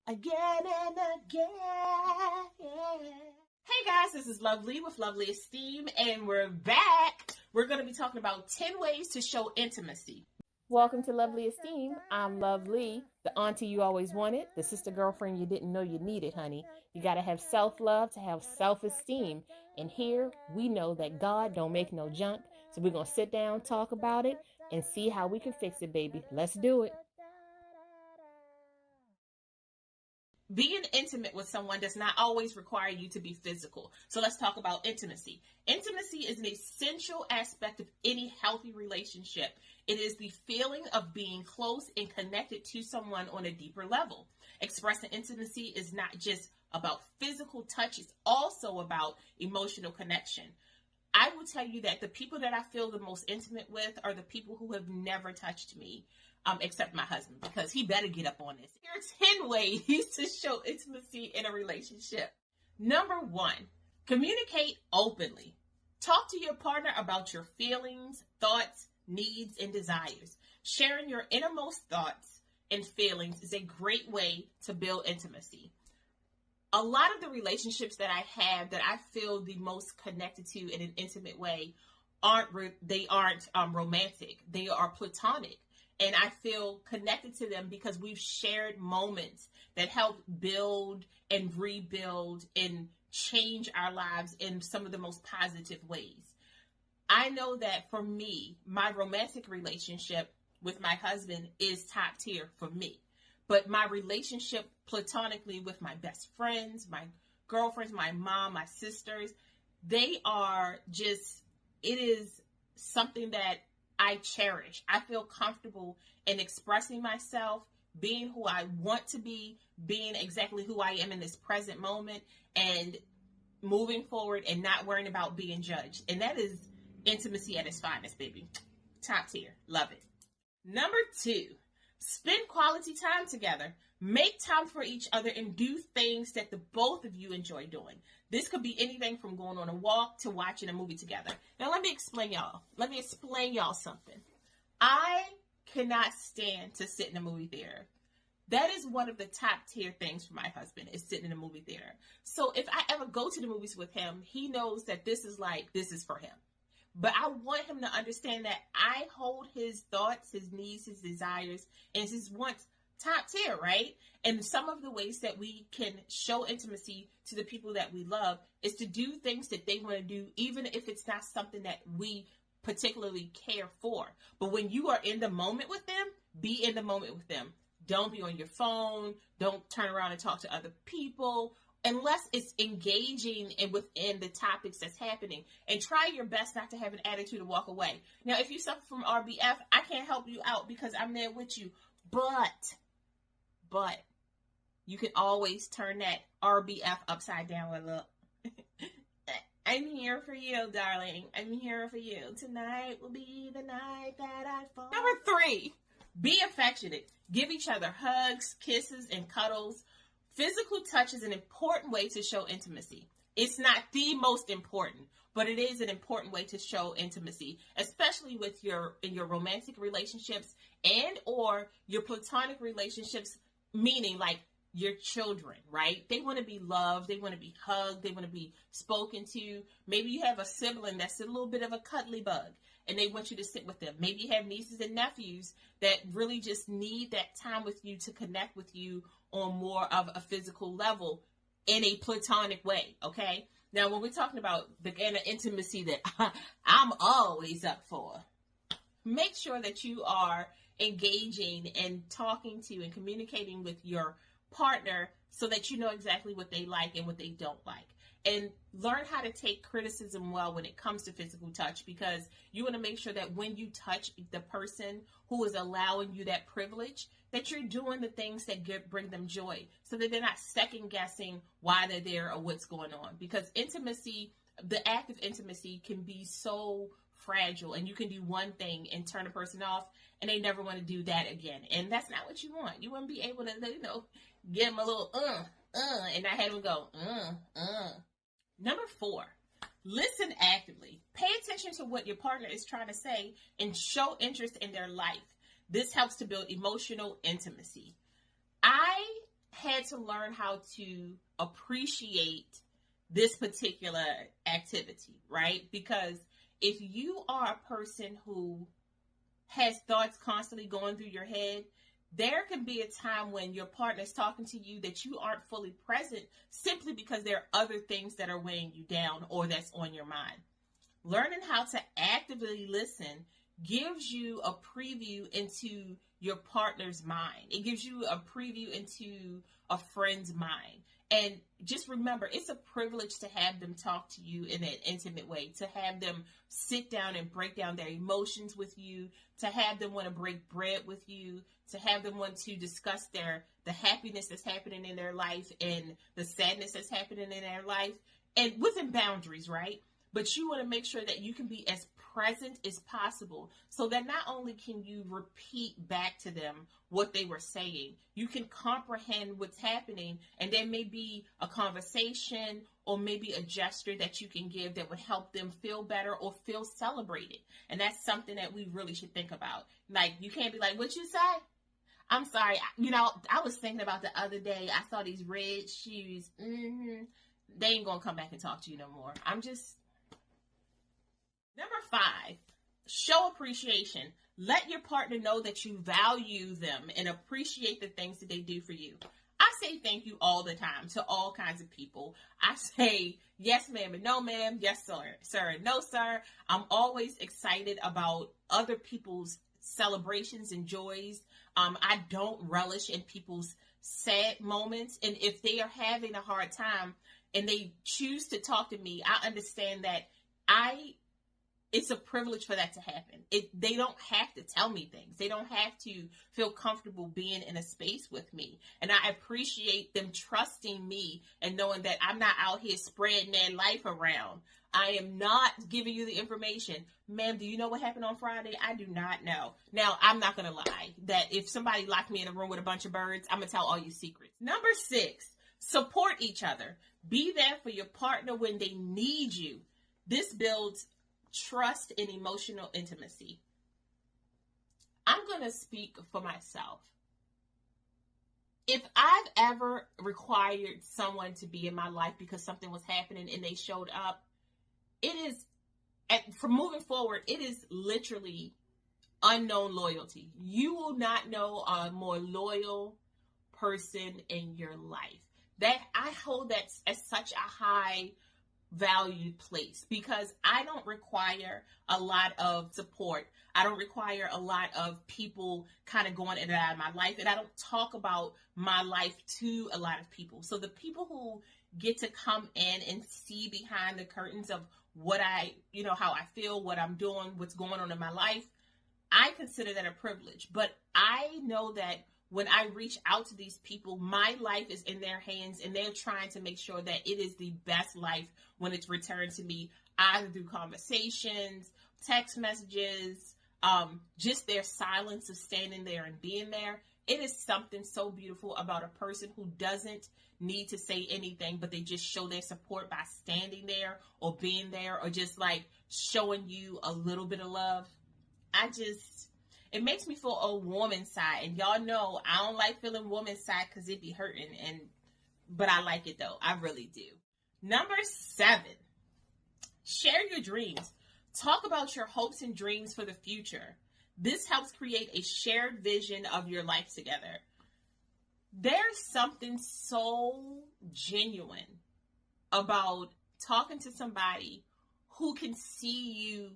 again and again. Hey guys, this is Loveli with LoveliEsteem, and we're back. We're going to be talking about 10 ways to show intimacy. Welcome to LoveliEsteem. I'm Loveli, the auntie you always wanted, the sister girlfriend you didn't know you needed, honey. You got to have self-love to have self-esteem. And here we know that God don't make no junk. So we're going to sit down, talk about it, and see how we can fix it, baby. Let's do it. Being intimate with someone does not always require you to be physical. So let's talk about intimacy. Intimacy is an essential aspect of any healthy relationship. It is the feeling of being close and connected to someone on a deeper level. Expressing intimacy is not just about physical touch, it's also about emotional connection. I will tell you that the people that I feel the most intimate with are the people who have never touched me. Except my husband, because he better get up on this. Here are 10 ways to show intimacy in a relationship. Number 1, communicate openly. Talk to your partner about your feelings, thoughts, needs, and desires. Sharing your innermost thoughts and feelings is a great way to build intimacy. A lot of the relationships that I have that I feel the most connected to in an intimate way aren't romantic. They are platonic. And I feel connected to them because we've shared moments that help build and rebuild and change our lives in some of the most positive ways. I know that for me, my romantic relationship with my husband is top tier for me. But my relationship platonically with my best friends, my girlfriends, my mom, my sisters, they are just, it is something that I cherish. I feel comfortable in expressing myself, being who I want to be, being exactly who I am in this present moment, and moving forward and not worrying about being judged. And that is intimacy at its finest, baby. Top tier. Love it. Number 2, spend quality time together. Make time for each other and do things that the both of you enjoy doing. This could be anything from going on a walk to watching a movie together. Now, let me explain y'all something. I cannot stand to sit in a movie theater. That is one of the top tier things for my husband, is sitting in a movie theater. So if I ever go to the movies with him, he knows that this is for him. But I want him to understand that I hold his thoughts, his needs, his desires, and his wants top tier, right? And some of the ways that we can show intimacy to the people that we love is to do things that they want to do, even if it's not something that we particularly care for. But when you are in the moment with them, be in the moment with them. Don't be on your phone. Don't turn around and talk to other people unless it's engaging and within the topics that's happening. And try your best not to have an attitude to walk away. Now, if you suffer from RBF, I can't help you out because I'm there with you. But you can always turn that RBF upside down with a little, I'm here for you, darling. I'm here for you. Tonight will be the night that I fall. Number 3, be affectionate. Give each other hugs, kisses, and cuddles. Physical touch is an important way to show intimacy. It's not the most important, but it is an important way to show intimacy, especially in your romantic relationships and or your platonic relationships, meaning like your children, right? They want to be loved. They want to be hugged. They want to be spoken to. Maybe you have a sibling that's a little bit of a cuddly bug and they want you to sit with them. Maybe you have nieces and nephews that really just need that time with you to connect with you on more of a physical level in a platonic way, okay? Now, when we're talking about the kind of intimacy that I'm always up for, make sure that you are engaging and talking to and communicating with your partner so that you know exactly what they like and what they don't like. And learn how to take criticism well when it comes to physical touch, because you want to make sure that when you touch the person who is allowing you that privilege, that you're doing the things that bring them joy, so that they're not second guessing why they're there or what's going on. Because intimacy, the act of intimacy, can be so fragile, and you can do one thing and turn a person off and they never want to do that again. And that's not what you want. You want to be able to, give them a little and not have them go Number 4, listen actively. Pay attention to what your partner is trying to say and show interest in their life. This helps to build emotional intimacy. I had to learn how to appreciate this particular activity, right? Because if you are a person who has thoughts constantly going through your head, there can be a time when your partner's talking to you that you aren't fully present simply because there are other things that are weighing you down or that's on your mind. Learning how to actively listen gives you a preview into your partner's mind. It gives you a preview into a friend's mind. And just remember, it's a privilege to have them talk to you in an intimate way, to have them sit down and break down their emotions with you, to have them want to break bread with you, to have them want to discuss the happiness that's happening in their life and the sadness that's happening in their life, and within boundaries, right? But you want to make sure that you can be as present as possible so that not only can you repeat back to them what they were saying, you can comprehend what's happening, and there may be a conversation or maybe a gesture that you can give that would help them feel better or feel celebrated. And that's something that we really should think about. Like, you can't be like, what you say? I'm sorry. I was thinking about the other day, I saw these red shoes. They ain't gonna come back and talk to you no more. Number 5, show appreciation. Let your partner know that you value them and appreciate the things that they do for you. I say thank you all the time to all kinds of people. I say yes, ma'am, and no, ma'am, yes, sir, and no, sir. I'm always excited about other people's celebrations and joys. I don't relish in people's sad moments. And if they are having a hard time and they choose to talk to me, I understand that it's a privilege for that to happen. They don't have to tell me things. They don't have to feel comfortable being in a space with me. And I appreciate them trusting me and knowing that I'm not out here spreading their life around. I am not giving you the information. Ma'am, do you know what happened on Friday? I do not know. Now, I'm not going to lie that if somebody locked me in a room with a bunch of birds, I'm going to tell all you secrets. Number 6, support each other. Be there for your partner when they need you. This builds trust and emotional intimacy. I'm going to speak for myself. If I've ever required someone to be in my life because something was happening and they showed up, from moving forward, it is literally unknown loyalty. You will not know a more loyal person in your life. That I hold that as such a high valued place because I don't require a lot of support. I don't require a lot of people kind of going in and out of my life, and I don't talk about my life to a lot of people. So the people who get to come in and see behind the curtains of what how I feel, what I'm doing, what's going on in my life, I consider that a privilege. But I know that when I reach out to these people, my life is in their hands and they're trying to make sure that it is the best life when it's returned to me, either through conversations, text messages, just their silence of standing there and being there. It is something so beautiful about a person who doesn't need to say anything, but they just show their support by standing there or being there or just like showing you a little bit of love. It makes me feel a woman side. And y'all know I don't like feeling woman side because it be hurting. But I like it though. I really do. Number 7, share your dreams. Talk about your hopes and dreams for the future. This helps create a shared vision of your life together. There's something so genuine about talking to somebody who can see you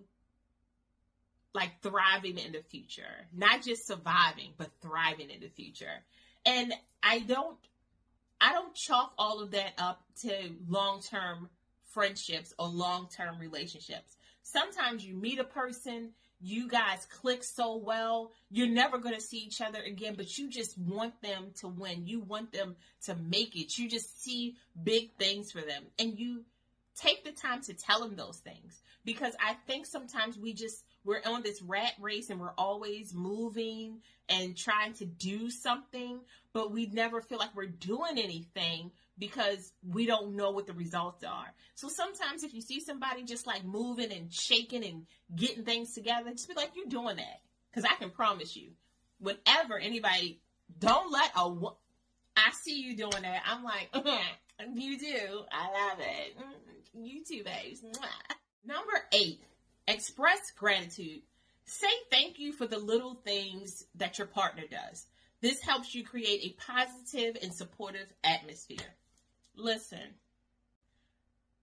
like thriving in the future, not just surviving, but thriving in the future. And I don't chalk all of that up to long-term friendships or long-term relationships. Sometimes you meet a person, you guys click so well, you're never going to see each other again, but you just want them to win. You want them to make it. You just see big things for them. And you take the time to tell them those things. Because I think sometimes we're on this rat race and we're always moving and trying to do something, but we never feel like we're doing anything because we don't know what the results are. So sometimes if you see somebody just like moving and shaking and getting things together, just be like, you're doing that. Because I can promise you, whenever anybody, I see you doing that. I'm like, you do. I love it. You too, babes. Number 8, express gratitude. Say thank you for the little things that your partner does. This helps you create a positive and supportive atmosphere. Listen,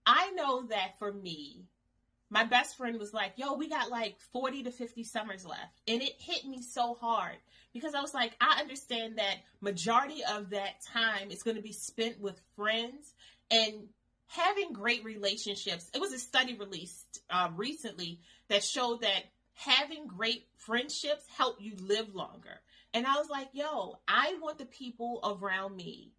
I know that for me, my best friend was like, yo, we got like 40 to 50 summers left. And it hit me so hard because I was like, I understand that majority of that time is going to be spent with friends and having great relationships. It was a study released recently that showed that having great friendships help you live longer. And I was like, yo, I want the people around me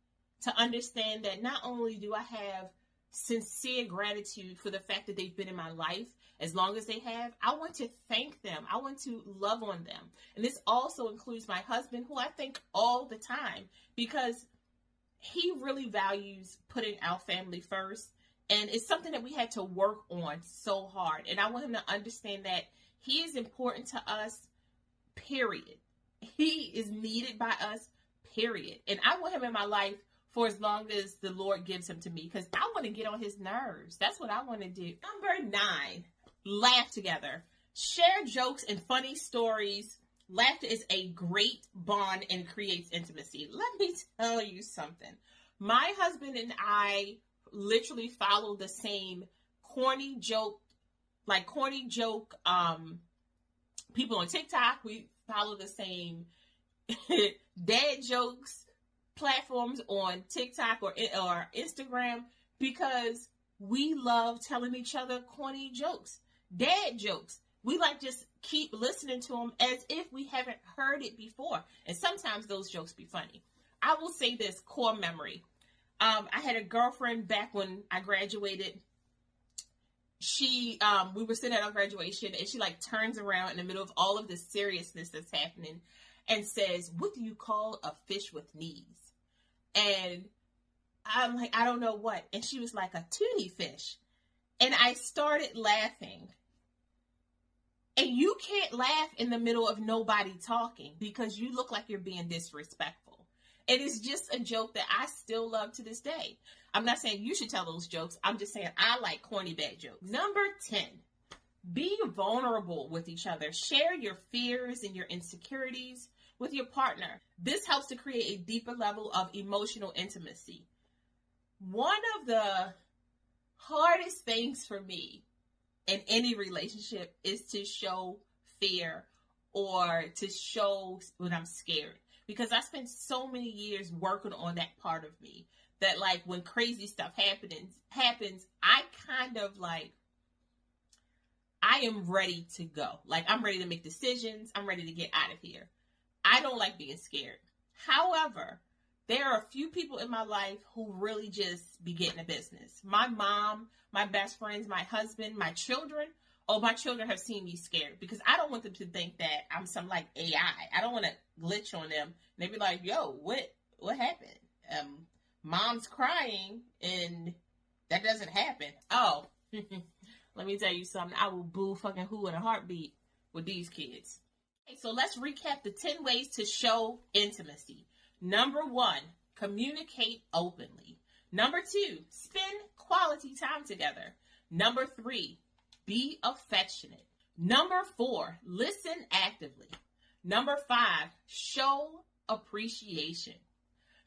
to understand that not only do I have sincere gratitude for the fact that they've been in my life as long as they have, I want to thank them. I want to love on them. And this also includes my husband, who I thank all the time because he really values putting our family first. And it's something that we had to work on so hard. And I want him to understand that he is important to us, period. He is needed by us, period. And I want him in my life for as long as the Lord gives him to me because I want to get on his nerves. That's what I want to do. Number 9, laugh together. Share jokes and funny stories. Laughter is a great bond and creates intimacy. Let me tell you something. My husband and I literally follow the same corny joke people on TikTok. We follow the same dad jokes platforms on TikTok or Instagram because we love telling each other corny jokes, dad jokes. We like just keep listening to them as if we haven't heard it before. And sometimes those jokes be funny. I will say this core memory. I had a girlfriend back when I graduated. We were sitting at our graduation and she like turns around in the middle of all of this seriousness that's happening and says, what do you call a fish with knees? And I'm like, I don't know what. And she was like, a toonie fish. And I started laughing. And you can't laugh in the middle of nobody talking because you look like you're being disrespectful. It is just a joke that I still love to this day. I'm not saying you should tell those jokes. I'm just saying I like corny bad jokes. Number 10, be vulnerable with each other. Share your fears and your insecurities with your partner. This helps to create a deeper level of emotional intimacy. One of the hardest things for me in any relationship is to show fear or to show when I'm scared. Because I spent so many years working on that part of me that like when crazy stuff happens, I kind of like, I am ready to go. Like I'm ready to make decisions. I'm ready to get out of here. I don't like being scared. However, there are a few people in my life who really just be getting the business. My mom, my best friends, my husband, my children. Oh, my children have seen me scared because I don't want them to think that I'm some like AI. I don't want to glitch on them. And they be like, yo, what happened? Mom's crying and that doesn't happen. Oh, let me tell you something. I will boo fucking who in a heartbeat with these kids. Okay, so let's recap the 10 ways to show intimacy. Number 1, communicate openly. Number 2, spend quality time together. Number 3, be affectionate. Number 4, listen actively. Number 5, show appreciation.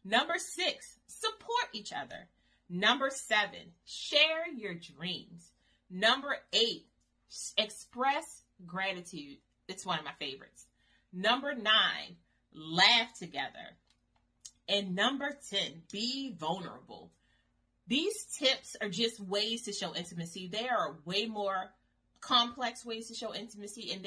Number 6, support each other. Number 7, share your dreams. Number 8, express gratitude. It's one of my favorites. Number 9, laugh together. And number 10, be vulnerable. These tips are just ways to show intimacy. There are way more complex ways to show intimacy, and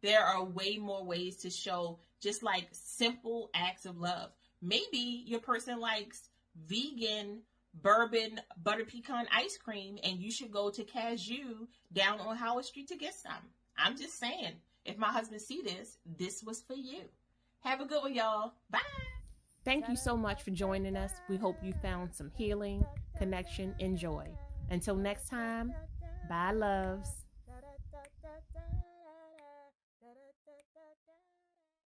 there are way more ways to show just like simple acts of love. Maybe your person likes vegan bourbon butter pecan ice cream, and you should go to Cashew down on Howard Street to get some. I'm just saying, if my husband see this, this was for you. Have a good one, y'all. Bye. Thank you so much for joining us. We hope you found some healing, connection, and joy. Until next time, bye, loves.